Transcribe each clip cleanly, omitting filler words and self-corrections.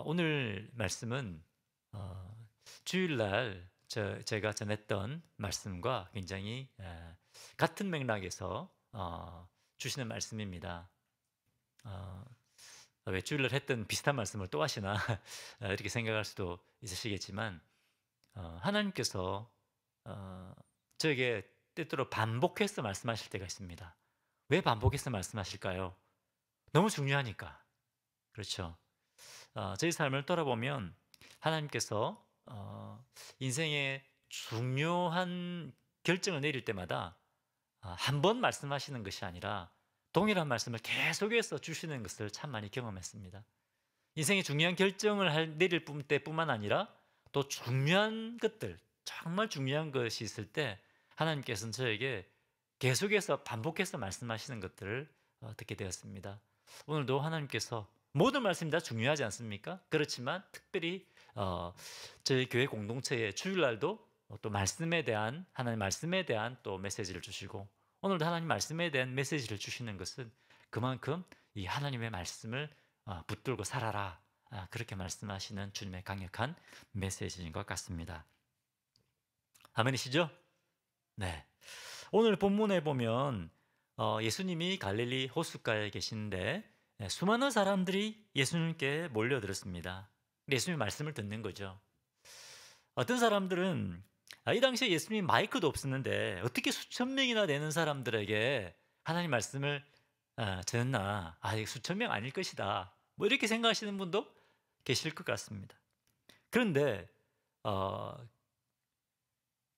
오늘 말씀은 어, 주일날 제가 전했던 말씀과 굉장히 같은 맥락에서 주시는 말씀입니다. 어, 왜 주일날 했던 비슷한 말씀을 또 하시나 이렇게 생각할 수도 있으시겠지만 하나님께서 어, 저에게 때때로 반복해서 말씀하실 때가 있습니다. 왜 반복해서 말씀하실까요? 너무 중요하니까. 그렇죠. 저희 삶을 돌아보면 하나님께서 인생의 중요한 결정을 내릴 때마다 한 번 말씀하시는 것이 아니라 동일한 말씀을 계속해서 주시는 것을 참 많이 경험했습니다. 인생의 중요한 결정을 내릴 때뿐만 아니라 또 중요한 것들, 정말 중요한 것이 있을 때 하나님께서는 저에게 계속해서 반복해서 말씀하시는 것들을 듣게 되었습니다. 오늘도 하나님께서 모든 말씀이 다 중요하지 않습니까? 그렇지만 특별히 저희 교회 공동체의 주일날도 또 말씀에 대한 하나님 말씀에 대한 또 메시지를 주시고 오늘도 하나님 말씀에 대한 메시지를 주시는 것은 그만큼 이 하나님의 말씀을 붙들고 살아라 그렇게 말씀하시는 주님의 강력한 메시지인 것 같습니다. 아멘이시죠? 네. 오늘 본문에 보면 예수님이 갈릴리 호숫가에 계신데 수많은 사람들이 예수님께 몰려들었습니다. 예수님 말씀을 듣는 거죠. 어떤 사람들은 이 당시에 예수님 마이크도 없었는데 어떻게 수천 명이나 되는 사람들에게 하나님 말씀을 전했나? 이게 수천 명 아닐 것이다. 뭐 이렇게 생각하시는 분도 계실 것 같습니다. 그런데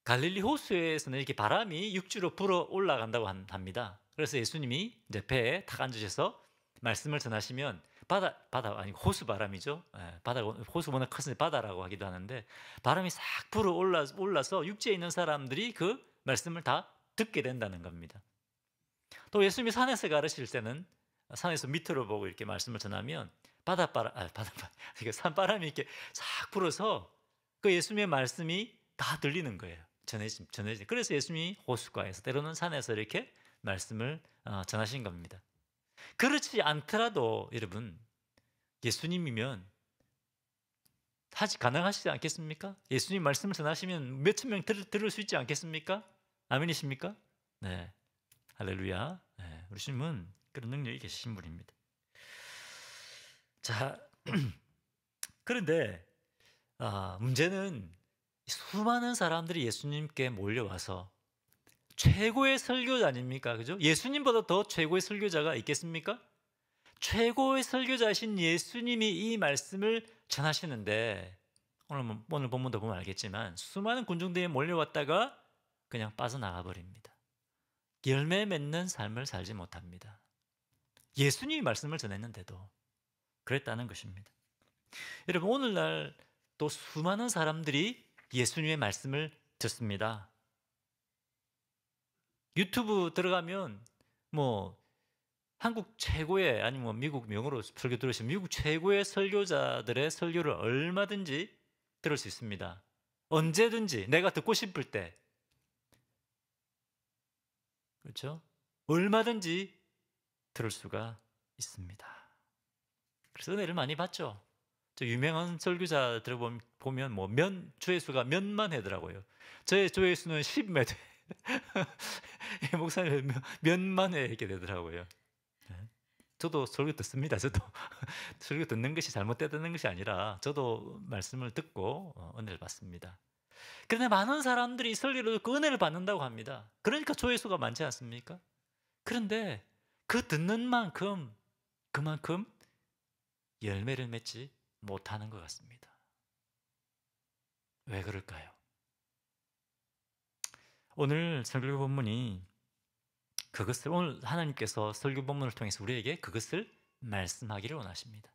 갈릴리 호수에서는 이렇게 바람이 육지로 불어 올라간다고 합니다. 그래서 예수님이 이제 배에 탁 앉으셔서 말씀을 전하시면 바다 아니고 호수 바람이죠. 바다 호수 워낙 커서 바다라고 하기도 하는데 바람이 싹 불어 올라서 육지에 있는 사람들이 그 말씀을 다 듣게 된다는 겁니다. 또 예수님이 산에서 가르칠 때는 산에서 밑으로 보고 이렇게 말씀을 전하면 산바람이 이렇게 싹 불어서 그 예수님의 말씀이 다 들리는 거예요. 전해지. 그래서 예수님이 호숫가에서 때로는 산에서 이렇게 말씀을 전하신 겁니다. 그렇지 않더라도 여러분 예수님이면 가능하시지 않겠습니까? 예수님 말씀을 전하시면 몇천 명 들을 수 있지 않겠습니까? 아멘이십니까? 네. 할렐루야. 네. 우리 주님은 그런 능력이 계신 분입니다. 자, 그런데 문제는 수많은 사람들이 예수님께 몰려와서 최고의 설교자 아닙니까? 그죠? 예수님보다 더 최고의 설교자가 있겠습니까? 최고의 설교자신 예수님이 이 말씀을 전하시는데 오늘 본문도 보면 알겠지만 수많은 군중들이 몰려왔다가 그냥 빠져나가 버립니다. 열매 맺는 삶을 살지 못합니다. 예수님이 말씀을 전했는데도 그랬다는 것입니다. 여러분 오늘날 또 수많은 사람들이 예수님의 말씀을 듣습니다. 유튜브 들어가면 뭐 한국 최고의 아니면 미국 명으로 설교 들으시면 미국 최고의 설교자들의 설교를 얼마든지 들을 수 있습니다. 언제든지 내가 듣고 싶을 때 그렇죠? 얼마든지 들을 수가 있습니다. 그래서 은혜를 많이 받죠. 저 유명한 설교자들 보면 뭐 조회수가 몇만 회더라고요. 저의 조회수는 10몇 회. 목사님 몇만 회 이렇게 되더라고요. 네. 저도 설교 듣습니다. 저도 설교 듣는 것이 잘못되는 것이 아니라 저도 말씀을 듣고 은혜를 받습니다. 그런데 많은 사람들이 설교를 듣고 은혜를 받는다고 합니다. 그러니까 조회수가 많지 않습니까? 그런데 그 듣는 만큼 그만큼 열매를 맺지 못하는 것 같습니다. 왜 그럴까요? 오늘 설교 본문이 그것을 오늘 하나님께서 설교 본문을 통해서 우리에게 그것을 말씀하기를 원하십니다.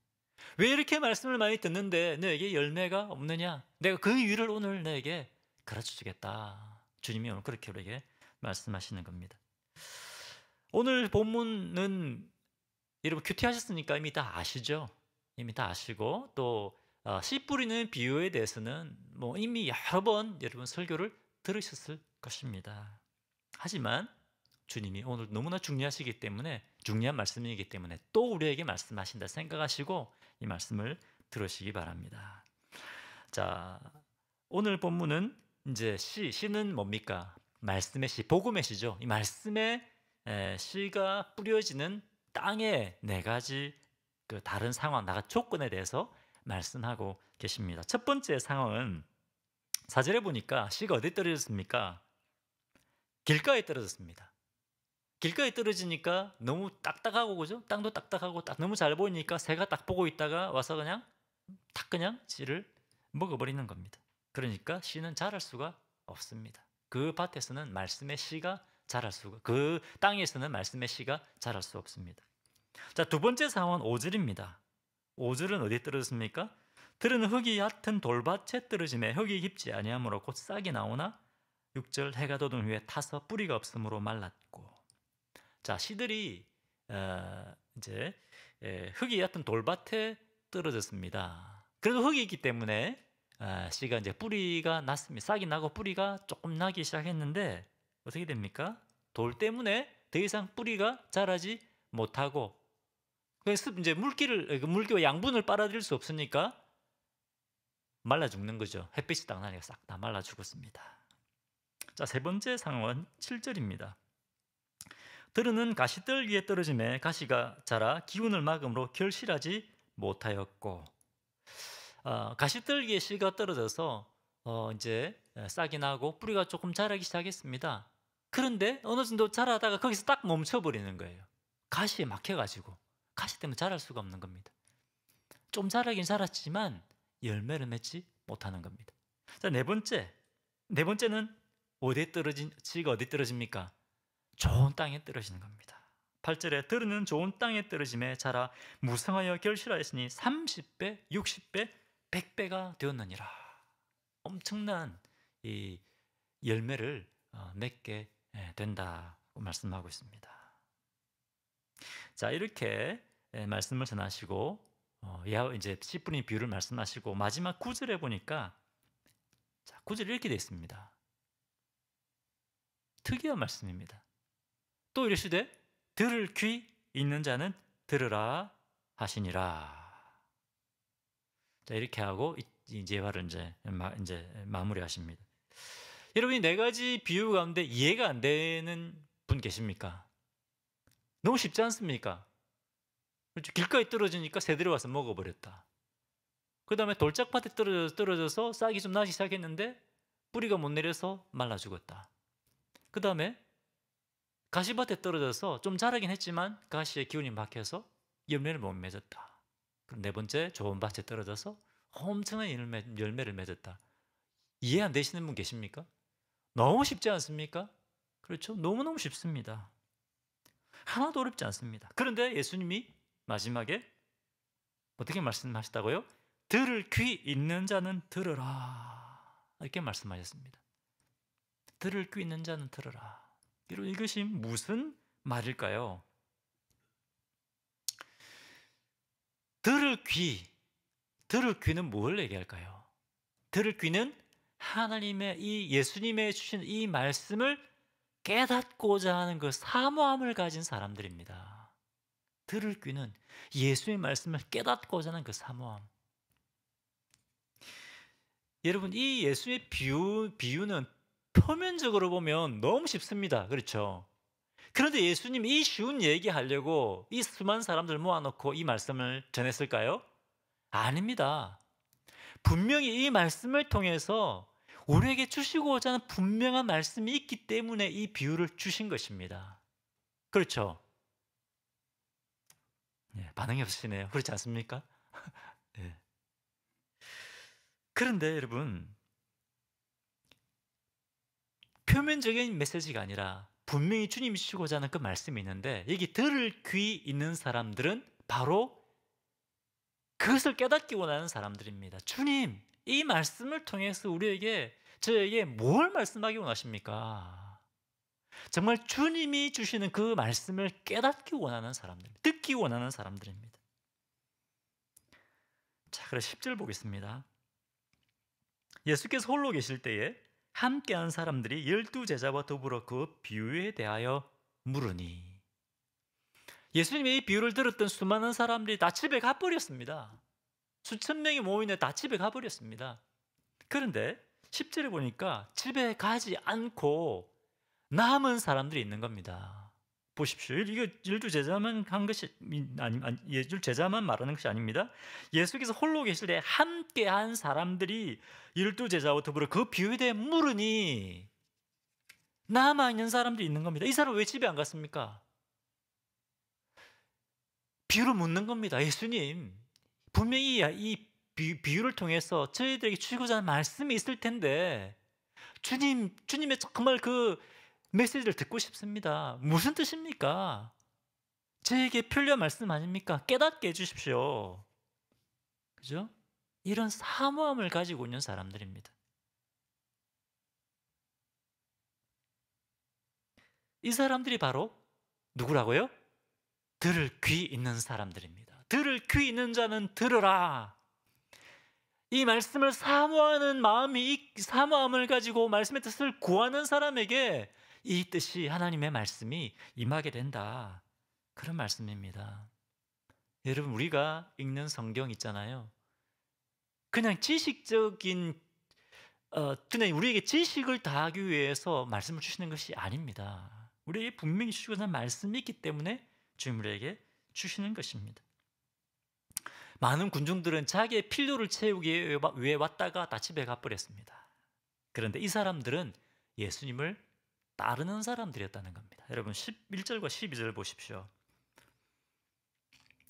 왜 이렇게 말씀을 많이 듣는데 너에게 열매가 없느냐? 내가 그 이유를 오늘 너에게 가르쳐 주겠다. 주님이 오늘 그렇게 우리에게 말씀하시는 겁니다. 오늘 본문은 여러분 큐티하셨으니까 이미 다 아시죠? 이미 다 아시고 또 씨 뿌리는 비유에 대해서는 뭐 이미 여러 번 여러분 설교를 들으셨을 것입니다. 하지만 주님이 오늘 너무나 중요한 말씀이기 때문에 또 우리에게 말씀하신다 생각하시고 이 말씀을 들으시기 바랍니다. 자, 오늘 본문은 이제 씨는 뭡니까? 말씀의 씨, 복음의 씨죠. 이 말씀의 씨가 뿌려지는 땅의 네 가지 그 다른 상황, 나가 조건에 대해서 말씀하고 계십니다. 첫 번째 상황은 4절에 보니까 씨가 어디 떨어졌습니까? 길가에 떨어졌습니다. 길가에 떨어지니까 너무 딱딱하고, 그죠? 땅도 딱딱하고 너무 잘 보이니까 새가 딱 보고 있다가 와서 그냥 씨를 먹어버리는 겁니다. 그러니까 씨는 자랄 수가 없습니다. 그 밭에서는 말씀의 씨가 자랄 수가, 그 땅에서는 말씀의 씨가 자랄 수 없습니다. 자, 두 번째 상황은 5절입니다. 5절은 어디에 떨어졌습니까? 들은 흙이 얕은 돌밭에 떨어짐에 흙이 깊지 아니하므로 곧 싹이 나오나 6절 해가 돋은 후에 타서 뿌리가 없으므로 말랐고. 자, 씨들이 이제 흙이 얕은 돌밭에 떨어졌습니다. 그래도 흙이 있기 때문에 씨가 이제 뿌리가 났습니다. 싹이 나고 뿌리가 조금 나기 시작했는데 어떻게 됩니까? 돌 때문에 더 이상 뿌리가 자라지 못하고, 그래서 이제 물기와 양분을 빨아들일 수 없으니까 말라 죽는 거죠. 햇빛이 딱 나니까 싹 다 말라 죽었습니다. 자, 세 번째 상황은 7절입니다. 들은 가시들 위에 떨어짐에 가시가 자라 기운을 막음으로 결실하지 못하였고. 가시들 위에 씨가 떨어져서 이제 싹이 나고 뿌리가 조금 자라기 시작했습니다. 그런데 어느 정도 자라다가 거기서 딱 멈춰버리는 거예요. 가시에 막혀가지고. 가시 때문에 자랄 수가 없는 겁니다. 좀 자라긴 자랐지만 열매를 맺지 못하는 겁니다. 자, 네 번째는 씨가 어디 떨어집니까? 좋은 땅에 떨어지는 겁니다. 8절에 들은 좋은 땅에 떨어짐에 자라 무성하여 결실하였으니 30배, 60배, 100배가 되었느니라. 엄청난 이 열매를 맺게 된다고 말씀하고 있습니다. 자, 이렇게 말씀을 전하시고 이제 씨 뿌린 비유를 말씀하시고 마지막 9절에 보니까, 자, 9절에 이렇게 되어 있습니다. 특이한 말씀입니다. 또 이르시되 들을 귀 있는 자는 들으라 하시니라. 자, 이렇게 하고 이제 예화를 이제 마무리하십니다. 여러분이 네 가지 비유 가운데 이해가 안 되는 분 계십니까? 너무 쉽지 않습니까? 그렇죠? 길가에 떨어지니까 새들이 와서 먹어버렸다. 그 다음에 돌짝밭에 떨어져서 싹이 좀 나기 시작했는데 뿌리가 못 내려서 말라 죽었다. 그 다음에 가시밭에 떨어져서 좀 자라긴 했지만 가시의 기운이 막혀서 열매를 못 맺었다. 그럼 네 번째, 좋은 밭에 떨어져서 엄청난 열매를 맺었다. 이해 안 되시는 분 계십니까? 너무 쉽지 않습니까? 그렇죠? 너무너무 쉽습니다. 하나도 어렵지 않습니다. 그런데 예수님이 마지막에 어떻게 말씀하셨다고요? 들을 귀 있는 자는 들으라, 이렇게 말씀하셨습니다. 들을 귀 있는 자는 들으라. 이것이 무슨 말일까요? 들을 귀는 뭘 얘기할까요? 들을 귀는 하나님의 이 예수님의 주신 이 말씀을 깨닫고자 하는 그 사모함을 가진 사람들입니다. 들을 귀는 예수의 말씀을 깨닫고자 하는 그 사모함. 여러분, 이 예수의 비유는 표면적으로 보면 너무 쉽습니다. 그렇죠? 그런데 예수님 이 쉬운 얘기 하려고 이 수많은 사람들 모아놓고 이 말씀을 전했을까요? 아닙니다. 분명히 이 말씀을 통해서 우리에게 주시고자 하는 분명한 말씀이 있기 때문에 이 비유를 주신 것입니다. 그렇죠? 반응이 없으시네요. 그렇지 않습니까? 네. 그런데 여러분, 표면적인 메시지가 아니라 분명히 주님이 주시고자 하는 그 말씀이 있는데, 여기 들을 귀 있는 사람들은 바로 그것을 깨닫기 원하는 사람들입니다. 주님, 이 말씀을 통해서 저에게 뭘 말씀하기 원하십니까? 정말 주님이 주시는 그 말씀을 깨닫기 원하는 사람들, 듣기 원하는 사람들입니다. 자, 그래서 10절 보겠습니다. 예수께서 홀로 계실 때에 함께한 사람들이 12제자와 더불어 그 비유에 대하여 물으니. 예수님의 이 비유를 들었던 수많은 사람들이 다 집에 가버렸습니다. 수천 명이 모이는데 다 집에 가버렸습니다. 그런데 10절에 보니까 집에 가지 않고 남은 사람들이 있는 겁니다. 보십시오. 이거 열두 제자만 한 것이 열두 제자만 말하는 것이 아닙니다. 예수께서 홀로 계실 때 함께 한 사람들이 열두 제자와 더불어 그 비유에 물으니 남아 있는 사람들이 있는 겁니다. 이 사람 왜 집에 안 갔습니까? 비유를 묻는 겁니다. 예수님, 분명히 이 비유를 통해서 저희들에게 주시고자 하는 말씀이 있을 텐데 주님의 정말 그 메시지를 듣고 싶습니다. 무슨 뜻입니까? 저에게 필요한 말씀 아닙니까? 깨닫게 해주십시오. 그죠? 이런 사모함을 가지고 있는 사람들입니다. 이 사람들이 바로 누구라고요? 들을 귀 있는 사람들입니다. 들을 귀 있는 자는 들으라. 이 말씀을 사모함을 가지고 말씀의 뜻을 구하는 사람에게 이 뜻이 하나님의 말씀이 임하게 된다. 그런 말씀입니다. 여러분, 우리가 읽는 성경 있잖아요. 그냥 지식적인 그냥 우리에게 지식을 다하기 위해서 말씀을 주시는 것이 아닙니다. 우리에게 분명히 주시고자 하는 말씀이 있기 때문에 주님 우리에게 주시는 것입니다. 많은 군중들은 자기의 필요를 채우기 위해 왔다가 다 집에 가버렸습니다. 그런데 이 사람들은 예수님을 따르는 사람들이었다는 겁니다. 여러분 11절과 12절 보십시오.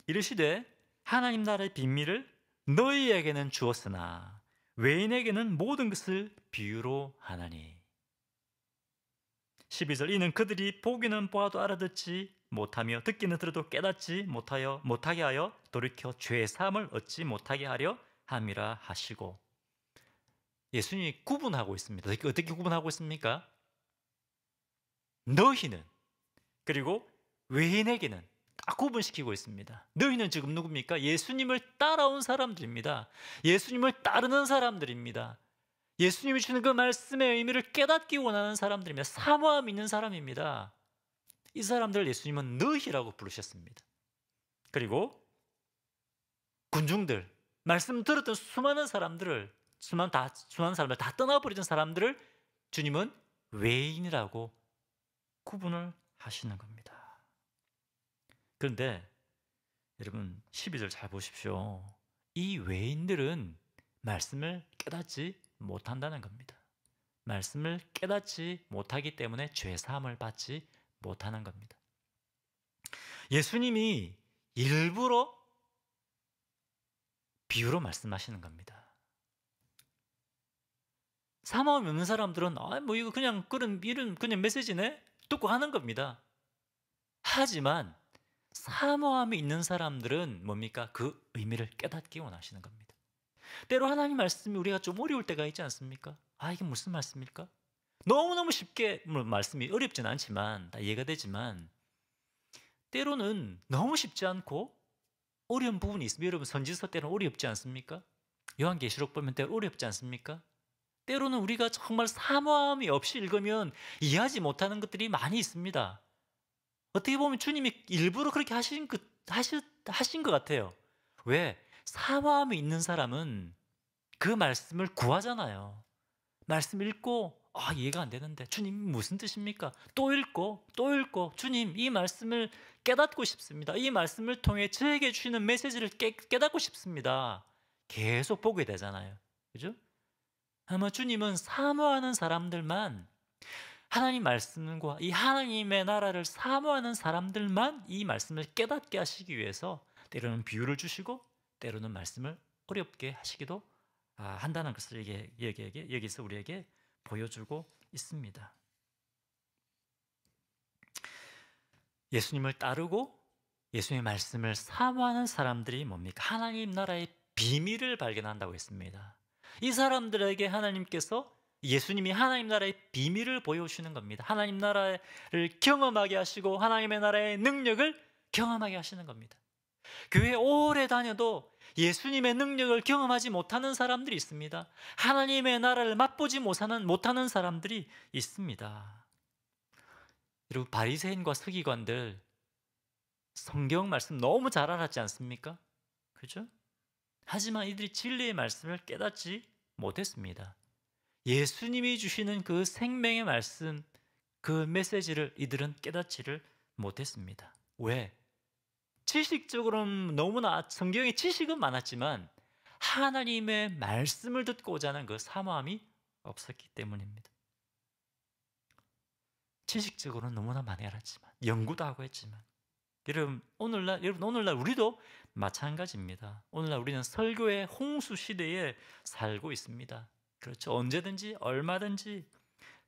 이르시되 하나님 나라의 비밀을 너희에게는 주었으나 외인에게는 모든 것을 비유로 하나니. 12절 이는 그들이 보기는 보아도 알아듣지 못하며 듣기는 들어도 깨닫지 못하게 하여 돌이켜 죄 사함을 얻지 못하게 하려 함이라 하시고. 예수님이 구분하고 있습니다. 어떻게 구분하고 있습니까? 너희는 그리고 외인에게는 딱 구분시키고 있습니다. 너희는 지금 누굽니까? 예수님을 따라온 사람들입니다. 예수님을 따르는 사람들입니다. 예수님이 주는 그 말씀의 의미를 깨닫기 원하는 사람들입니다. 사모함 있는 사람입니다. 이 사람들 예수님은 너희라고 부르셨습니다. 그리고 군중들, 말씀 들었던 수많은 사람들 다 떠나버리던 사람들을 주님은 외인이라고 구분을 하시는 겁니다. 그런데 여러분 12절 잘 보십시오. 이 외인들은 말씀을 깨닫지 못한다는 겁니다. 말씀을 깨닫지 못하기 때문에 죄사함을 받지 못하는 겁니다. 예수님이 일부러 비유로 말씀하시는 겁니다. 사모함이 없는 사람들은 이거 그냥 그냥 메시지네 듣고 하는 겁니다. 하지만 사모함이 있는 사람들은 뭡니까? 그 의미를 깨닫기 원하시는 겁니다. 때로 하나님 말씀이 우리가 좀 어려울 때가 있지 않습니까? 이게 무슨 말씀일까? 너무너무 쉽게 말씀이 어렵진 않지만 다 이해가 되지만 때로는 너무 쉽지 않고 어려운 부분이 있습니다. 여러분 선지서 때는 어렵지 않습니까? 요한계시록 보면 때로 어렵지 않습니까? 때로는 우리가 정말 사모함이 없이 읽으면 이해하지 못하는 것들이 많이 있습니다. 어떻게 보면 주님이 일부러 그렇게 하신 것 같아요. 왜? 사모함이 있는 사람은 그 말씀을 구하잖아요. 말씀 읽고 이해가 안 되는데 주님 무슨 뜻입니까? 또 읽고 주님 이 말씀을 깨닫고 싶습니다. 이 말씀을 통해 저에게 주시는 메시지를 깨닫고 싶습니다. 계속 보게 되잖아요. 그죠? 아마 주님은 사모하는 사람들만 하나님 말씀과 이 하나님의 나라를 사모하는 사람들만 이 말씀을 깨닫게 하시기 위해서 때로는 비유를 주시고 때로는 말씀을 어렵게 하시기도 한다는 것을 여기서 우리에게 보여주고 있습니다. 예수님을 따르고 예수님의 말씀을 사모하는 사람들이 뭡니까? 하나님 나라의 비밀을 발견한다고 했습니다. 이 사람들에게 하나님께서 예수님이 하나님 나라의 비밀을 보여주시는 겁니다. 하나님 나라를 경험하게 하시고 하나님의 나라의 능력을 경험하게 하시는 겁니다. 교회 오래 다녀도 예수님의 능력을 경험하지 못하는 사람들이 있습니다. 하나님의 나라를 맛보지 못하는 사람들이 있습니다. 여러분 바리새인과 서기관들 성경 말씀 너무 잘 알았지 않습니까? 그죠? 하지만 이들이 진리의 말씀을 깨닫지 못했습니다. 예수님이 주시는 그 생명의 말씀, 그 메시지를 이들은 깨닫지를 못했습니다. 왜? 지식적으로는 너무나 성경의 지식은 많았지만 하나님의 말씀을 듣고자 하는 그 사모함이 없었기 때문입니다. 지식적으로는 너무나 많이 알았지만, 연구도 하고 했지만, 여러분 오늘날 우리도 마찬가지입니다. 오늘날 우리는 설교의 홍수 시대에 살고 있습니다. 그렇죠. 언제든지 얼마든지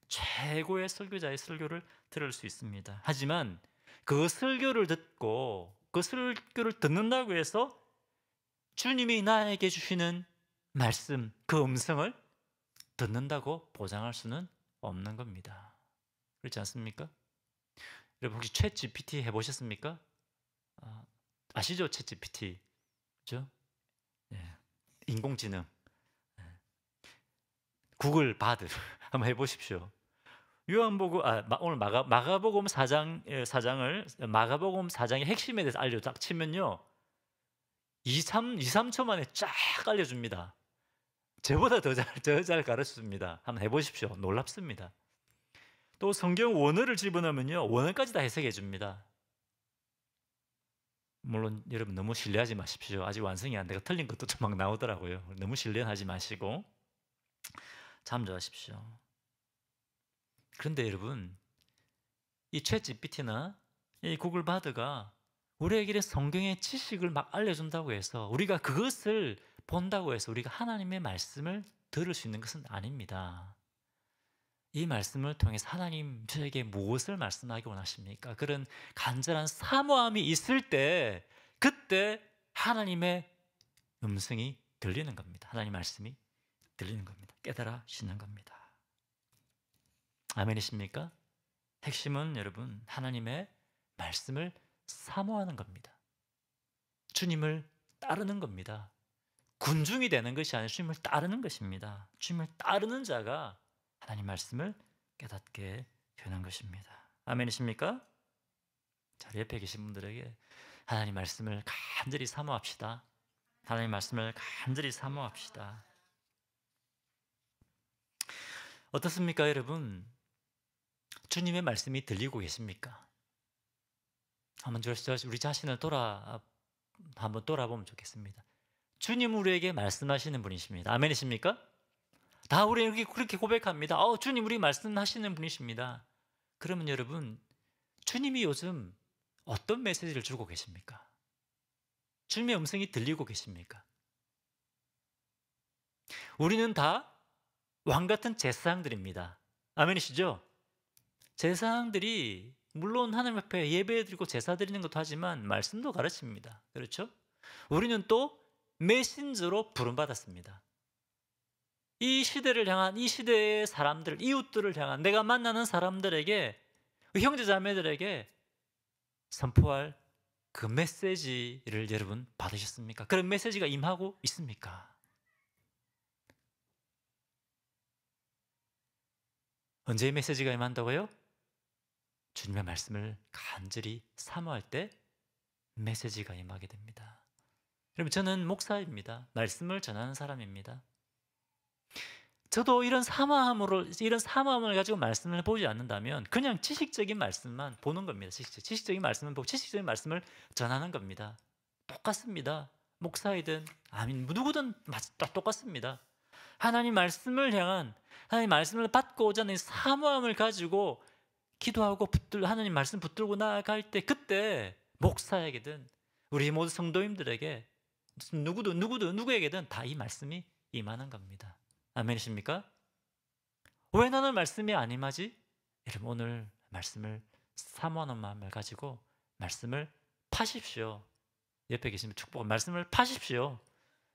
최고의 설교자의 설교를 들을 수 있습니다. 하지만 그 설교를 듣고 그 설교를 듣는다고 해서 주님이 나에게 주시는 말씀, 그 음성을 듣는다고 보장할 수는 없는 겁니다. 그렇지 않습니까? 여러분 혹시 챗 GPT 해보셨습니까? 아시죠? 챗 GPT. 그죠? 예. 인공지능. 예. 구글 바드 한번 해보십시오. 요한복음 오늘 마가복음 4장의 핵심에 대해서 알려 딱 치면요. 2-3초 만에 쫙 알려줍니다. 저보다 더 잘 가르쳐줍니다. 한번 해보십시오. 놀랍습니다. 또 성경 원어를 집어넣으면요. 원어까지 다 해석해 줍니다. 물론 여러분 너무 신뢰하지 마십시오. 아직 완성이 안 되고 틀린 것도 좀 막 나오더라고요. 너무 신뢰하지 마시고 참조하십시오. 그런데 여러분 이 챗 GPT나 이 구글 바드가 우리에게 성경의 지식을 막 알려준다고 해서 우리가 그것을 본다고 해서 우리가 하나님의 말씀을 들을 수 있는 것은 아닙니다. 이 말씀을 통해서 하나님 저에게 무엇을 말씀하기 원하십니까? 그런 간절한 사모함이 있을 때 그때 하나님의 음성이 들리는 겁니다. 하나님 말씀이 들리는 겁니다. 깨달아지는 겁니다. 아멘이십니까? 핵심은 여러분 하나님의 말씀을 사모하는 겁니다. 주님을 따르는 겁니다. 군중이 되는 것이 아니라 주님을 따르는 것입니다. 주님을 따르는 자가 하나님 말씀을 깨닫게 되는 것입니다. 아멘이십니까? 자, 옆에 계신 분들에게 하나님 말씀을 간절히 사모합시다. 하나님 말씀을 간절히 사모합시다. 어떻습니까, 여러분? 주님의 말씀이 들리고 계십니까? 한번 우리 자신을 한번 돌아보면 좋겠습니다. 주님 우리에게 말씀하시는 분이십니다. 아멘이십니까? 다 우리 그렇게 고백합니다. 주님 우리 말씀하시는 분이십니다. 그러면 여러분 주님이 요즘 어떤 메시지를 주고 계십니까? 주님의 음성이 들리고 계십니까? 우리는 다 왕같은 제사장들입니다. 아멘이시죠? 제사장들이 물론 하나님 앞에 예배드리고 제사 드리는 것도 하지만 말씀도 가르칩니다. 그렇죠? 우리는 또 메신저로 부름받았습니다. 이 시대를 향한 이 시대의 사람들, 이웃들을 향한 내가 만나는 사람들에게 형제 자매들에게 선포할 그 메시지를 여러분 받으셨습니까? 그런 메시지가 임하고 있습니까? 언제 메시지가 임한다고요? 주님의 말씀을 간절히 사모할 때 메시지가 임하게 됩니다. 여러분 저는 목사입니다. 말씀을 전하는 사람입니다. 저도 이런 사모함을 가지고 말씀을 보지 않는다면 그냥 지식적인 말씀만 보는 겁니다. 지식적인 말씀을 보고 지식적인 말씀을 전하는 겁니다. 똑같습니다. 목사이든 누구든 똑같습니다. 하나님 말씀을 향한 하나님 말씀을 받고자 하는 사모함을 가지고 기도하고 하나님 말씀 붙들고 나아갈 때 그때 목사에게든 우리 모두 성도님들에게 누구에게든 다 이 말씀이 임하는 겁니다. 아멘이십니까? 왜 나는 말씀이 안 임하지? 여러분 오늘 말씀을 사모하는 마음을 가지고 말씀을 파십시오. 옆에 계시면 축복을 말씀을 파십시오.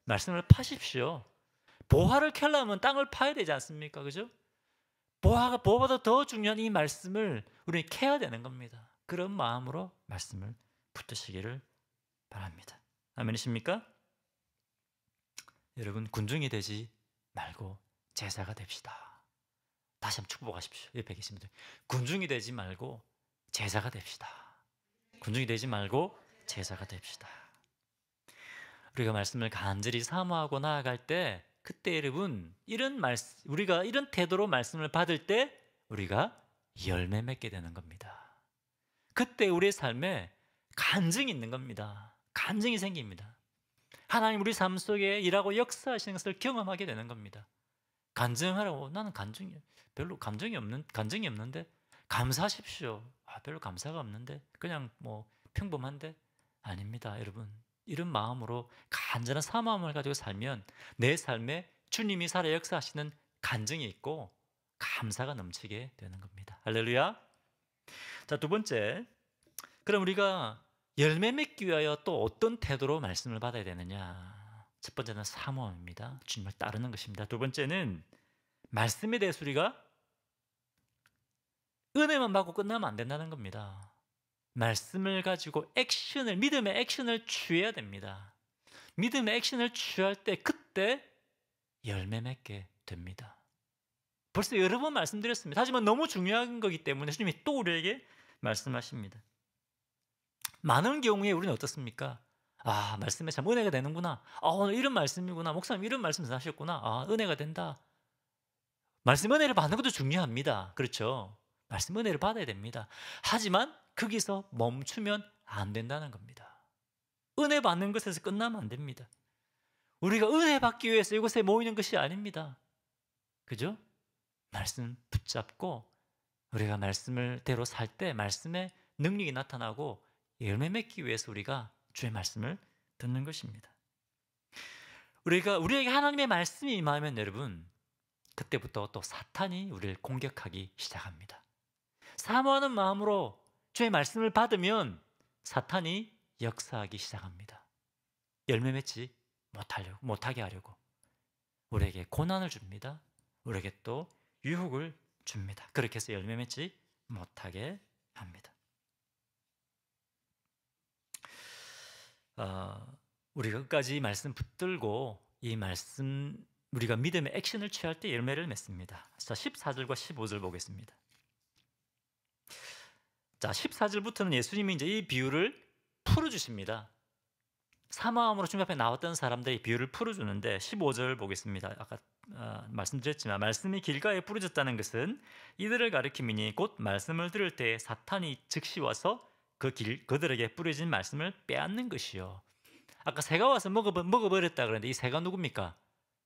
말씀을 파십시오. 보화를 캐려면 땅을 파야 되지 않습니까? 그죠? 보화보다 더 중요한 이 말씀을 우리는 캐야 되는 겁니다. 그런 마음으로 말씀을 붙드시기를 바랍니다. 아멘이십니까? 여러분 군중이 되지 말고 제사가 됩시다. 다시 한번 축복하십시오. 옆에 계신 분들 군중이 되지 말고 제사가 됩시다. 군중이 되지 말고 제사가 됩시다. 우리가 말씀을 간절히 사모하고 나아갈 때 그때 여러분 우리가 이런 태도로 말씀을 받을 때 우리가 열매 맺게 되는 겁니다. 그때 우리의 삶에 간증이 있는 겁니다. 간증이 생깁니다. 하나님 우리 삶 속에 일하고 역사하시는 것을 경험하게 되는 겁니다. 간증하라고 나는 별로 감정이 없는데 감사하십시오. 별로 감사가 없는데 그냥 뭐 평범한데 아닙니다, 여러분. 이런 마음으로 간절한 사모함을 가지고 살면 내 삶에 주님이 살아 역사하시는 간증이 있고 감사가 넘치게 되는 겁니다. 할렐루야. 자, 두 번째. 그럼 우리가 열매 맺기 위하여 또 어떤 태도로 말씀을 받아야 되느냐? 첫 번째는 사모함입니다. 주님을 따르는 것입니다. 두 번째는 말씀에 대해서 우리가 은혜만 받고 끝나면 안 된다는 겁니다. 말씀을 가지고 믿음의 액션을 취해야 됩니다. 믿음의 액션을 취할 때 그때 열매 맺게 됩니다. 벌써 여러 번 말씀드렸습니다. 하지만 너무 중요한 거기 때문에 주님이 또 우리에게 말씀하십니다. 많은 경우에 우리는 어떻습니까? 말씀에 참 은혜가 되는구나. 오늘 이런 말씀이구나. 목사님 이런 말씀 하셨구나. 은혜가 된다. 말씀 은혜를 받는 것도 중요합니다. 그렇죠? 말씀 은혜를 받아야 됩니다. 하지만 거기서 멈추면 안 된다는 겁니다. 은혜 받는 것에서 끝나면 안 됩니다. 우리가 은혜 받기 위해서 이곳에 모이는 것이 아닙니다. 그죠? 말씀 붙잡고 우리가 말씀을 대로 살 때 말씀의 능력이 나타나고 열매 맺기 위해서 우리가 주의 말씀을 듣는 것입니다. 우리에게 하나님의 말씀이 임하면 여러분 그때부터 또 사탄이 우리를 공격하기 시작합니다. 사모하는 마음으로 주의 말씀을 받으면 사탄이 역사하기 시작합니다. 열매 맺지 못하게 하려고 우리에게 고난을 줍니다. 우리에게 또 유혹을 줍니다. 그렇게 해서 열매 맺지 못하게 합니다. 우리가 끝까지 말씀 붙들고 이 말씀 우리가 믿음의 액션을 취할 때 열매를 맺습니다. 자, 14절과 15절 보겠습니다. 자, 14절부터는 예수님이 이제 이 비유를 풀어주십니다. 사마음으로 주님 앞에 나왔던 사람들이 비유를 풀어주는데 15절 보겠습니다. 아까 말씀드렸지만 말씀이 길가에 뿌려졌다는 것은 이들을 가리킴이니 곧 말씀을 들을 때 사탄이 즉시 와서 그들에게 뿌려진 말씀을 빼앗는 것이요. 아까 새가 와서 먹어버렸다 그랬는데 이 새가 누굽니까?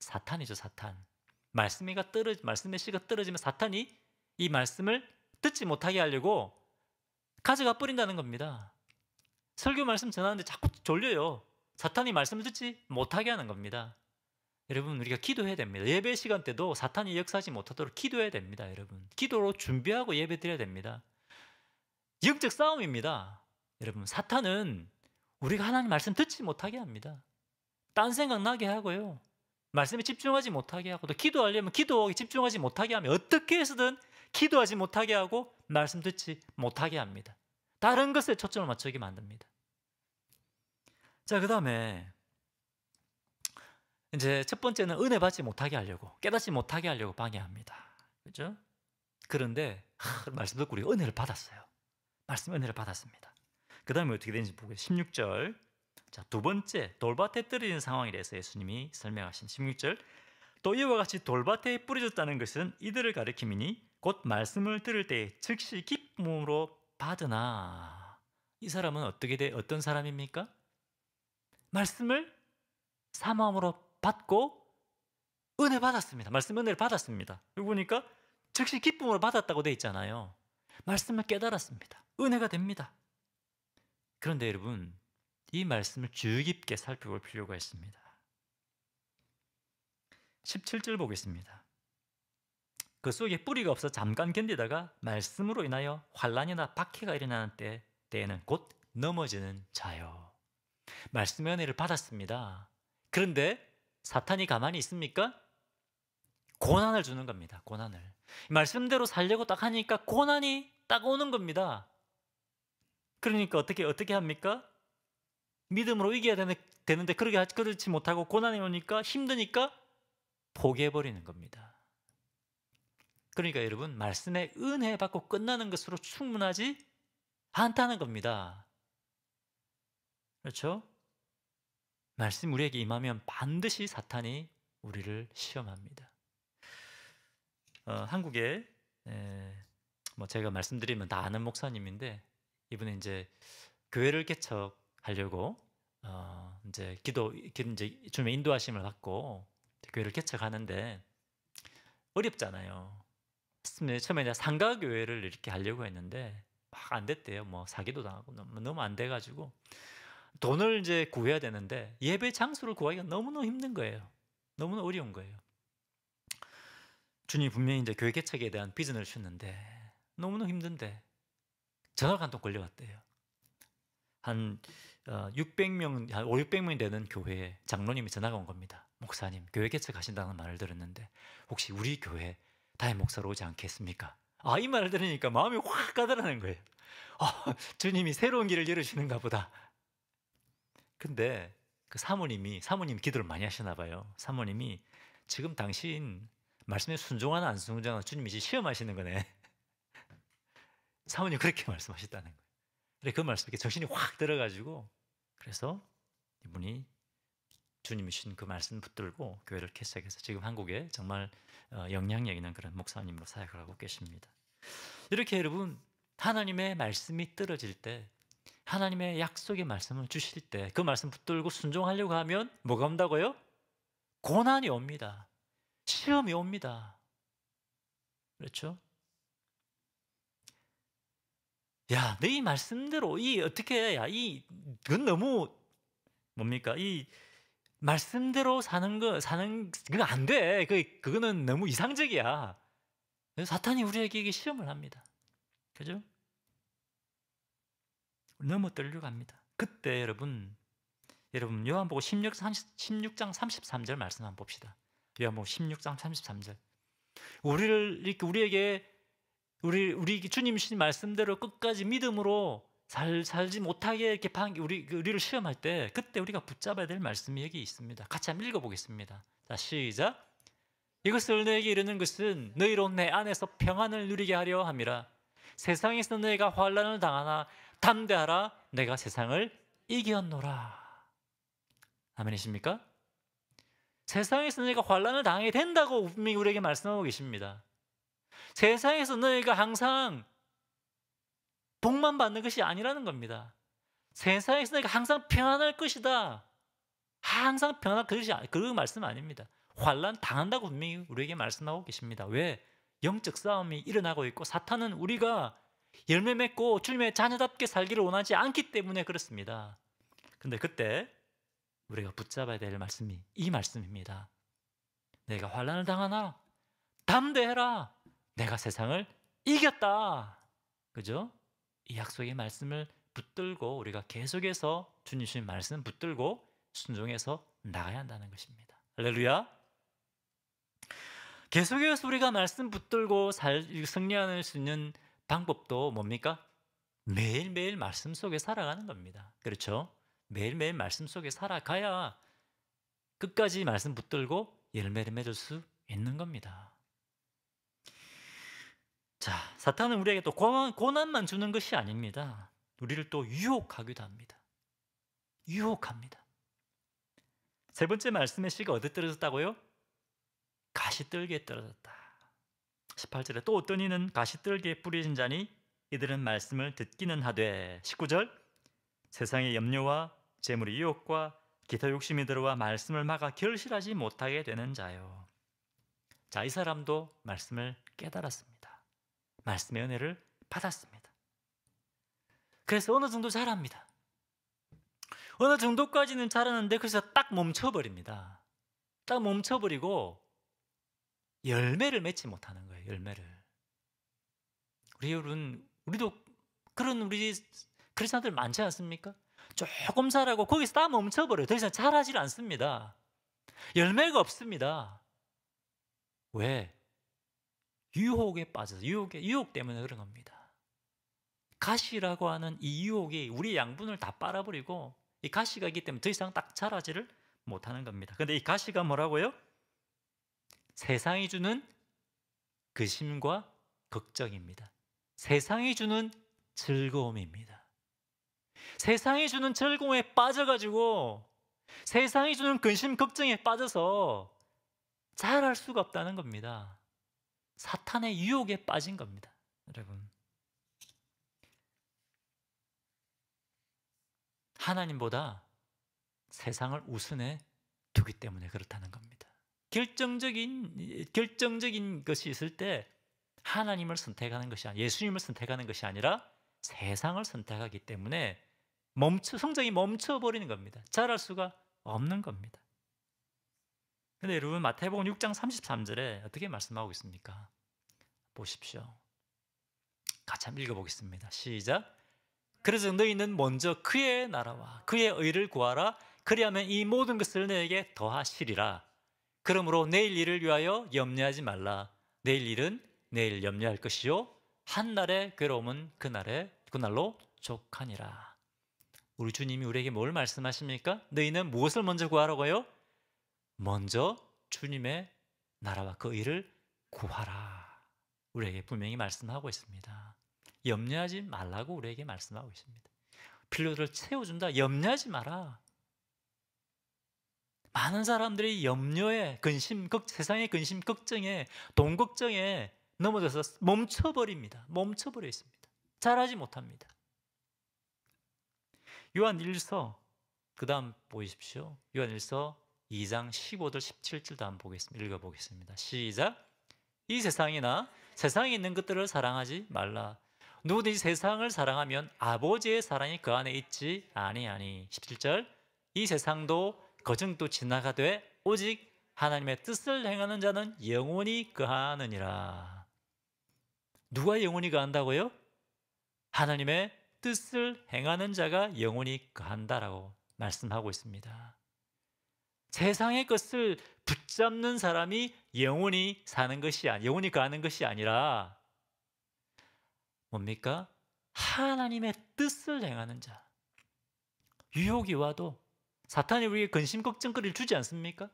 사탄이죠, 사탄. 말씀의 씨가 떨어지면 사탄이 이 말씀을 듣지 못하게 하려고 가져가 버린다는 겁니다. 설교 말씀 전하는데 자꾸 졸려요. 사탄이 말씀을 듣지 못하게 하는 겁니다. 여러분 우리가 기도해야 됩니다. 예배 시간 때도 사탄이 역사하지 못하도록 기도해야 됩니다. 여러분 기도로 준비하고 예배 드려야 됩니다. 영적 싸움입니다. 여러분 사탄은 우리가 하나님 말씀 듣지 못하게 합니다. 딴 생각 나게 하고요. 말씀에 집중하지 못하게 하고 또 기도하려면 기도에 집중하지 못하게 하면 어떻게 해서든 기도하지 못하게 하고 말씀 듣지 못하게 합니다. 다른 것에 초점을 맞추게 만듭니다. 자, 그 다음에 이제 첫 번째는 은혜 받지 못하게 하려고 깨닫지 못하게 하려고 방해합니다. 그렇죠? 그런데 말씀 듣고 우리가 은혜를 받았어요. 말씀 은혜를 받았습니다. 그 다음에 어떻게 되는지 보겠습니다. 16절. 자, 두 번째 돌밭에 떨어진 상황에 대해서 예수님이 설명하신 16절. 또 이와 같이 돌밭에 뿌려졌다는 것은 이들을 가리킴이니 곧 말씀을 들을 때 즉시 기쁨으로 받으나. 이 사람은 어떤 사람입니까? 말씀을 사모함으로 받고 은혜 받았습니다. 말씀 은혜를 받았습니다. 여기 보니까 즉시 기쁨으로 받았다고 되어 있잖아요. 말씀을 깨달았습니다. 은혜가 됩니다. 그런데 여러분 이 말씀을 주의 깊게 살펴볼 필요가 있습니다. 17절 보겠습니다. 그 속에 뿌리가 없어 잠깐 견디다가 말씀으로 인하여 환난이나 박해가 일어나는 때에는 곧 넘어지는 자요. 말씀의 은혜를 받았습니다. 그런데 사탄이 가만히 있습니까? 고난을 주는 겁니다. 고난을. 말씀대로 살려고 딱 하니까 고난이 딱 오는 겁니다. 그러니까 어떻게 합니까? 믿음으로 이겨야 되는데 그렇지 못하고 고난이 오니까 힘드니까 포기해버리는 겁니다. 그러니까 여러분 말씀에 은혜 받고 끝나는 것으로 충분하지 않다는 겁니다. 그렇죠? 말씀 우리에게 임하면 반드시 사탄이 우리를 시험합니다. 한국에 뭐 제가 말씀드리면 다 아는 목사님인데, 이분은 이제 교회를 개척하려고 이제 이제 주님의 인도하심을 받고 교회를 개척하는데 어렵잖아요. 처음에 이제 상가 교회를 이렇게 하려고 했는데 막 안 됐대요. 뭐 사기도 당하고 너무 안 돼가지고 돈을 이제 구해야 되는데 예배 장소를 구하기가 너무너무 힘든 거예요. 너무나 어려운 거예요. 주님이 분명히 이제 교회 개척에 대한 비전을 주셨는데 너무너무 힘든데 전화가 한 통 걸려왔대요. 한 600명, 한 500명이 되는 교회에 장로님이 전화가 온 겁니다. 목사님, 교회 개척하신다는 말을 들었는데 혹시 우리 교회 담임 목사로 오지 않겠습니까? 이 말을 들으니까 마음이 확 가더라는 거예요. 주님이 새로운 길을 열어주는가 보다. 근데 그 사모님 기도를 많이 하시나 봐요. 사모님이 지금 당신 말씀에 순종하나 안 순종하나 주님이 이제 시험하시는 거네. 사모님 그렇게 말씀하셨다는 거예요. 그래, 그 말씀에 정신이 확 들어가지고, 그래서 이분이 주님이 주신 그 말씀 붙들고 교회를 개척해서 지금 한국에 정말 영향력 있는 그런 목사님으로 사역을 하고 계십니다. 이렇게 여러분, 하나님의 말씀이 떨어질 때, 하나님의 약속의 말씀을 주실 때 그 말씀 붙들고 순종하려고 하면 뭐가 온다고요? 고난이 옵니다. 시험이 옵니다. 그렇죠? 야, 너 이 말씀대로 어떻게 해? 그건 너무 뭡니까? 이 말씀대로 사는 그거 안 돼. 그거는 너무 이상적이야. 그래서 사탄이 우리에게 시험을 합니다. 그죠? 넘어뜨리려고 합니다. 그때 여러분 요한복음 16장 33절 말씀 한번 봅시다. 요한복음 16장 33절. 우리에게 우리 주님 주신 말씀대로 끝까지 믿음으로 살지 못하게 이렇게 우리를 시험할 때 그때 우리가 붙잡아야 될 말씀이 여기 있습니다. 같이 한번 읽어보겠습니다. 자, 시작. 이것을 너에게 이르는 것은 너희로 내 안에서 평안을 누리게 하려 함이라. 세상에서 너희가 환난을 당하나 담대하라. 내가 세상을 이겼노라. 아멘이십니까? 세상에서 너희가 환난을 당하게 된다고 분명히 우리에게 말씀하고 계십니다. 세상에서 너희가 항상 복만 받는 것이 아니라는 겁니다. 세상에서 너희가 항상 평안할 것이다. 항상 평안할 것이 그 말씀 아닙니다. 환난 당한다고 분명히 우리에게 말씀하고 계십니다. 왜? 영적 싸움이 일어나고 있고 사탄은 우리가 열매 맺고 주님의 자녀답게 살기를 원하지 않기 때문에 그렇습니다. 근데 그때 우리가 붙잡아야 될 말씀이 이 말씀입니다. 내가 환난을 당하나 담대해라. 내가 세상을 이겼다. 그죠? 이 약속의 말씀을 붙들고 우리가 계속해서 주님 주신 말씀 붙들고 순종해서 나가야 한다는 것입니다. 할렐루야. 계속해서 우리가 말씀 붙들고 승리할 수 있는 방법도 뭡니까? 매일매일 말씀 속에 살아가는 겁니다. 그렇죠? 매일매일 말씀 속에 살아가야 끝까지 말씀 붙들고 열매를 맺을 수 있는 겁니다. 자, 사탄은 우리에게 또 고난만 주는 것이 아닙니다. 우리를 또 유혹하기도 합니다. 유혹합니다. 세 번째 말씀의 씨가 어디 떨어졌다고요? 가시떨기에 떨어졌다. 18절에 또 어떤 이는 가시떨기에 뿌려진 자니 이들은 말씀을 듣기는 하되 19절 세상의 염려와 재물의 유혹과 기타 욕심이 들어와 말씀을 막아 결실하지 못하게 되는 자요. 자, 이 사람도 말씀을 깨달았습니다. 말씀의 은혜를 받았습니다. 그래서 어느 정도 자랍니다. 어느 정도까지는 자라는데 그래서 딱 멈춰버립니다. 딱 멈춰버리고 열매를 맺지 못하는 거예요. 열매를. 우리도 그런 우리 크리스천들 많지 않습니까? 조금 자라고 거기서 딱 멈춰버려요. 더 이상 자라질 않습니다. 열매가 없습니다. 왜? 유혹에 빠져서 유혹 때문에 그런 겁니다. 가시라고 하는 이 유혹이 우리 양분을 다 빨아버리고 이 가시가 있기 때문에 더 이상 딱 자라지를 못하는 겁니다. 그런데 이 가시가 뭐라고요? 세상이 주는 근심과 걱정입니다. 세상이 주는 즐거움입니다. 세상이 주는 즐거움에 빠져가지고 세상이 주는 근심 걱정에 빠져서 잘할 수가 없다는 겁니다. 사탄의 유혹에 빠진 겁니다. 여러분, 하나님보다 세상을 우선해 두기 때문에 그렇다는 겁니다. 결정적인 것이 있을 때 하나님을 선택하는 것이 아니라, 예수님을 선택하는 것이 아니라 세상을 선택하기 때문에 성장이 멈춰버리는 겁니다. 자랄 수가 없는 겁니다. 그런데 여러분, 마태복음 6장 33절에 어떻게 말씀하고 있습니까? 보십시오. 같이 한번 읽어보겠습니다. 시작. 그래서 너희는 먼저 그의 나라와 그의 의를 구하라. 그리하면 이 모든 것을 너에게 더하시리라. 그러므로 내일 일을 위하여 염려하지 말라. 내일 일은 내일 염려할 것이요 한날의 괴로움은 그날로 족하니라. 우리 주님이 우리에게 뭘 말씀하십니까? 너희는 무엇을 먼저 구하라고요? 먼저 주님의 나라와 그 의를 구하라. 우리에게 분명히 말씀하고 있습니다. 염려하지 말라고 우리에게 말씀하고 있습니다. 필요들을 채워준다. 염려하지 마라. 많은 사람들이 염려에, 세상의 근심, 걱정에, 돈 걱정에 넘어져서 멈춰버립니다. 멈춰버려 있습니다. 잘하지 못합니다. 요한 1서, 그 다음 보십시오. 요한 1서 2장 15절 17절도 한번 읽어보겠습니다. 시작. 이 세상이나 세상에 있는 것들을 사랑하지 말라. 누구든지 세상을 사랑하면 아버지의 사랑이 그 안에 있지 아니하니. 17절. 이 세상도 거증도 지나가되 오직 하나님의 뜻을 행하는 자는 영원히 거하느니라. 누가 영원히 거한다고요? 하나님의 뜻을 행하는 자가 영원히 거한다라고 말씀하고 있습니다. 세상의 것을 붙잡는 사람이 영원히 영원히 거하는 것이 아니라 뭡니까? 하나님의 뜻을 행하는 자. 유혹이 와도 사탄이 우리에게 근심 걱정거리를 주지 않습니까?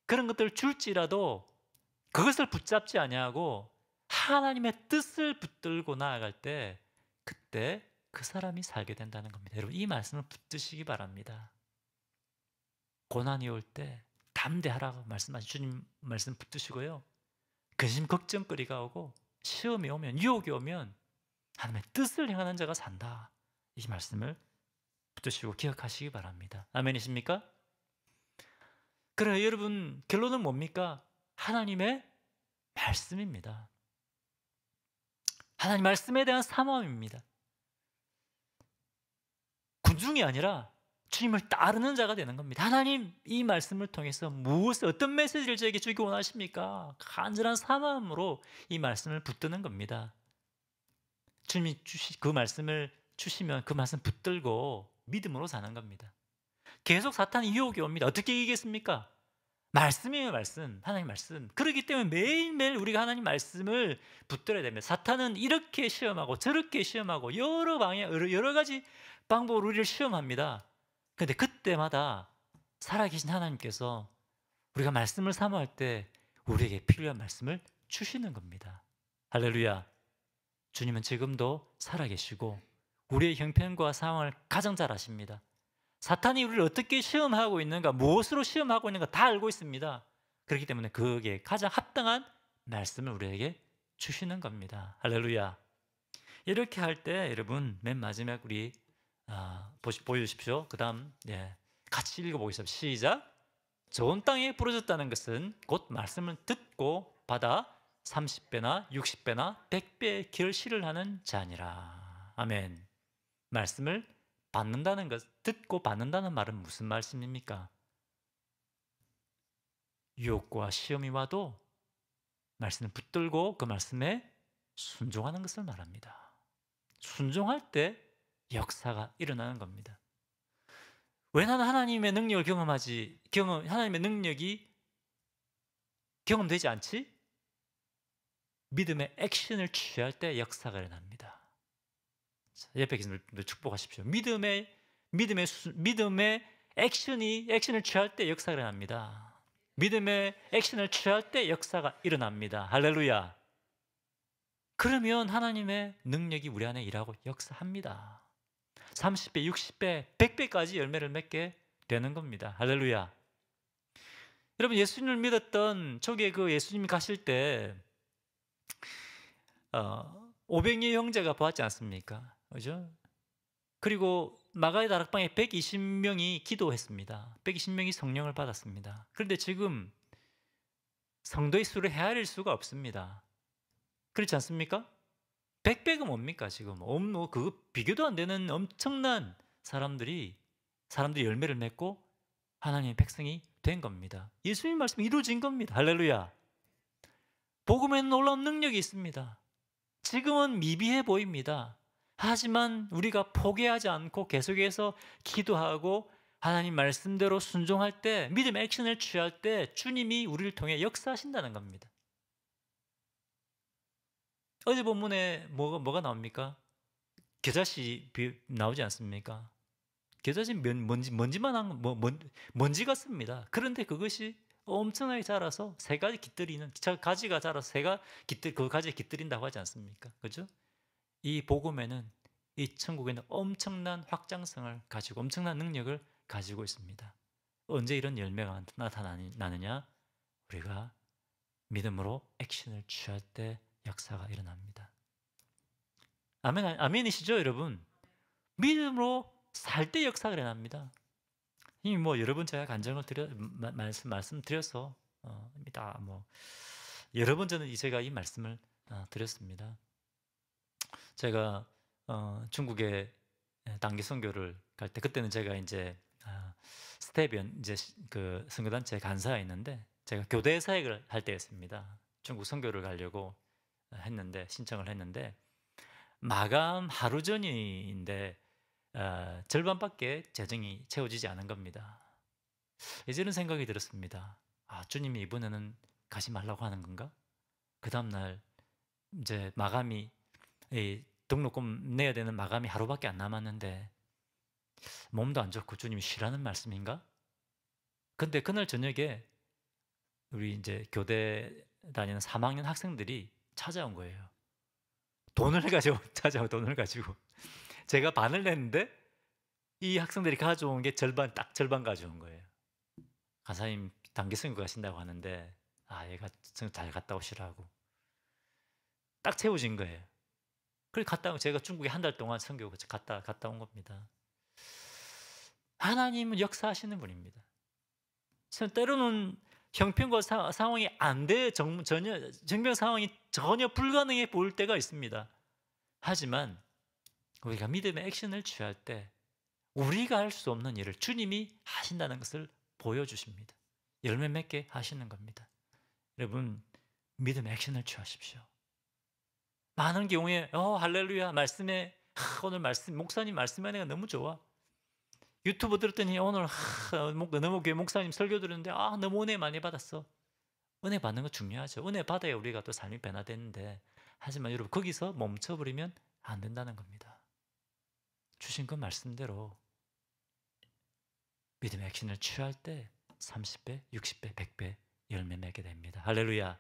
그런 것들을 줄지라도 그것을 붙잡지 아니하고 하나님의 뜻을 붙들고 나아갈 때 그때 그 사람이 살게 된다는 겁니다. 여러분, 이 말씀을 붙드시기 바랍니다. 고난이 올 때 담대하라고 말씀하신 주님 말씀 붙드시고요. 근심 걱정거리가 오고 시험이 오면, 유혹이 오면 하나님의 뜻을 행하는 자가 산다. 이 말씀을 붙드시고 기억하시기 바랍니다. 아멘이십니까? 그래, 여러분, 결론은 뭡니까? 하나님의 말씀입니다. 하나님 말씀에 대한 사모함입니다. 군중이 아니라 주님을 따르는 자가 되는 겁니다. 하나님, 이 말씀을 통해서 어떤 메시지를 저에게 주기 원하십니까? 간절한 사모함으로 이 말씀을 붙드는 겁니다. 주님이 그 말씀을 주시면 그 말씀 붙들고 믿음으로 사는 겁니다. 계속 사탄이 유혹이 옵니다. 어떻게 이기겠습니까? 말씀이에요, 말씀. 하나님 말씀. 그렇기 때문에 매일매일 우리가 하나님 말씀을 붙들어야 됩니다. 사탄은 이렇게 시험하고 저렇게 시험하고 여러 가지 방법으로 우리를 시험합니다. 그런데 그때마다 살아계신 하나님께서 우리가 말씀을 사모할 때 우리에게 필요한 말씀을 주시는 겁니다. 할렐루야. 주님은 지금도 살아계시고 우리의 형편과 상황을 가장 잘 아십니다. 사탄이 우리를 어떻게 시험하고 있는가, 무엇으로 시험하고 있는가 다 알고 있습니다. 그렇기 때문에 그게 가장 합당한 말씀을 우리에게 주시는 겁니다. 할렐루야. 이렇게 할 때 여러분, 맨 마지막 우리 보여주십시오. 그 다음 같이 읽어보겠습니다. 시작. 좋은 땅에 부러졌다는 것은 곧 말씀을 듣고 받아 30배나 60배나 100배의 결실을 하는 자니라. 아멘. 말씀을 받는다는 것, 듣고 받는다는 말은 무슨 말씀입니까? 유혹과 시험이 와도 말씀을 붙들고 그 말씀에 순종하는 것을 말합니다. 순종할 때 역사가 일어나는 겁니다. 왜 나는 하나님의 능력을 하나님의 능력이 경험되지 않지? 믿음의 액션을 취할 때 역사가 일어납니다. 옆에 계신 분들 축복하십시오. 믿음의 액션을 취할 때 역사가 일어납니다. 믿음의 액션을 취할 때 역사가 일어납니다. 할렐루야. 그러면 하나님의 능력이 우리 안에 일하고 역사합니다. 30배, 60배, 100배까지 열매를 맺게 되는 겁니다. 할렐루야. 여러분, 예수님을 믿었던 초기에 그 예수님이 가실 때 500여 형제가 보았지 않습니까? 그죠? 그리고 마가의 다락방에 120명이 기도했습니다. 120명이 성령을 받았습니다. 그런데 지금 성도의 수를 헤아릴 수가 없습니다. 그렇지 않습니까? 100배가 뭡니까 지금? 그거 비교도 안 되는 엄청난 사람들이 열매를 맺고 하나님의 백성이 된 겁니다. 예수님 말씀이 이루어진 겁니다. 할렐루야. 복음에는 놀라운 능력이 있습니다. 지금은 미비해 보입니다. 하지만 우리가 포기하지 않고 계속해서 기도하고 하나님 말씀대로 순종할 때, 믿음의 액션을 취할 때 주님이 우리를 통해 역사하신다는 겁니다. 어제 본문에 뭐가 나옵니까? 겨자씨 나오지 않습니까? 겨자씨 먼지만 한 먼지 같습니다. 그런데 그것이 엄청나게 자라서 새가 깃들이는, 가지가 자라서 새가 그 가지에 깃들인다고 하지 않습니까? 그죠? 이 복음에는, 이 천국에는 엄청난 확장성을 가지고 엄청난 능력을 가지고 있습니다. 언제 이런 열매가 나타나느냐? 우리가 믿음으로 액션을 취할 때 역사가 일어납니다. 아멘이시죠, 여러분? 믿음으로 살 때 역사가 일어납니다. 이미 여러 번 제가 간증을 말씀드려서 여러 번 저는 제가 이 말씀을 드렸습니다. 제가 중국에 단기 선교를 갈 때, 그때는 제가 이제 스테비언 이제 그 선교단체 간사에 있는데, 제가 교대 사역을 할 때였습니다. 중국 선교를 가려고 신청을 했는데 마감 하루 전인데 절반밖에 재정이 채워지지 않은 겁니다. 이제는 생각이 들었습니다. 주님이 이번에는 가지 말라고 하는 건가? 그 다음날 이제 마감이, 등록금 내야 되는 마감이 하루밖에 안 남았는데 몸도 안 좋고 주님이 쉬라는 말씀인가? 근데 그날 저녁에 우리 이제 교대 다니는 3학년 학생들이 찾아온 거예요. 돈을 가지고 돈을 가지고 제가 반을 냈는데 이 학생들이 가져온 게 딱 절반 가져온 거예요. 간사님 단기 선교 가신다고 하는데 얘가 잘 갔다 오시라고 딱 채워진 거예요. 그래서 제가 중국에 한 달 동안 선교 갔다 온 겁니다. 하나님은 역사하시는 분입니다. 때로는 형편과 상황이 안 돼, 정병 상황이 전혀 불가능해 보일 때가 있습니다. 하지만 우리가 믿음의 액션을 취할 때 우리가 할 수 없는 일을 주님이 하신다는 것을 보여주십니다. 열매 맺게 하시는 겁니다. 여러분, 믿음의 액션을 취하십시오. 많은 경우에 할렐루야, 말씀에 오늘 목사님 말씀하니까 너무 좋아. 유튜브 들었더니 오늘 너무 교회 목사님 설교 들었는데 너무 은혜 많이 받았어. 은혜 받는 거 중요하죠. 은혜 받아야 우리가 또 삶이 변화되는데, 하지만 여러분 거기서 멈춰버리면 안 된다는 겁니다. 주신 그 말씀대로 믿음의 액션을 취할 때 30배, 60배, 100배 열매 맺게 됩니다. 할렐루야.